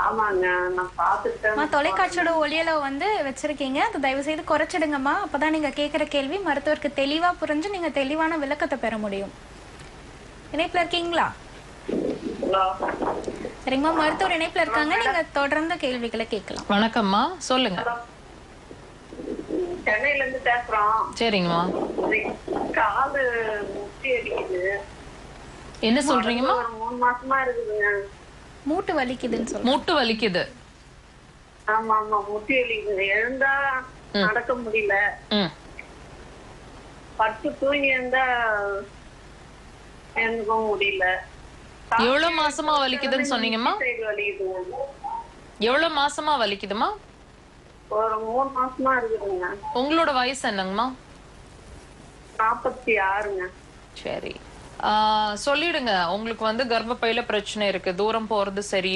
ஆமாங்க, நான் பாத்துட்டேன். தொலைக்காட்சியோட ஒளியில வந்து வச்சிருக்கீங்க. அது தயவு செய்து குறைச்சிடுங்கம்மா. அப்பதான் நீங்க கேட்கிற கேள்வி மருத்துவருக்கு தெளிவா புரிஞ்சு நீங்க தெளிவான விளக்கத்தை பெற முடியும். இணைப்புல இருக்கீங்களா? ஹலோ. சரிங்கம்மா, மருத்துவர் இணைப்புல இருக்காங்க. நீங்க தொடர்ந்து கேள்விகளை கேட்கலாம். வணக்கம்மா, சொல்லுங்க. ஹலோ. சென்னையில இருந்து பேசுறோம். சரிங்கம்மா. காலு முட்டி அடிக்குது. என்ன சொல்றீங்கம்மா? ஒரு 3 மாசமா இருக்குதுங்க. மூட்டு வலிக்குதுன்னு சொல்லுங்க. மூட்டு வலிக்குது. ஆமா ஆமா, முட்டி வலிக்குது. எழுந்தா நடக்க முடியல. பட்டு தூங்கி இருந்தா எனக்கும் முடியல. எவ்வளவு மாசமா வலிக்குதுன்னு சொன்னீங்கம்மா? வலிக்குதுங்க. எவ்வளவு மாசமா வலிக்குதுமா? ஒரு 3 மாசமா இருக்குதுங்க. உங்களோட வயசு என்னங்கம்மா? 46ங்க. சரி, சொல்லிடுங்க. உங்களுக்கு வந்து கர்ப்பப்பையில பிரச்சனை இருக்கு, தூரம் போறது சரி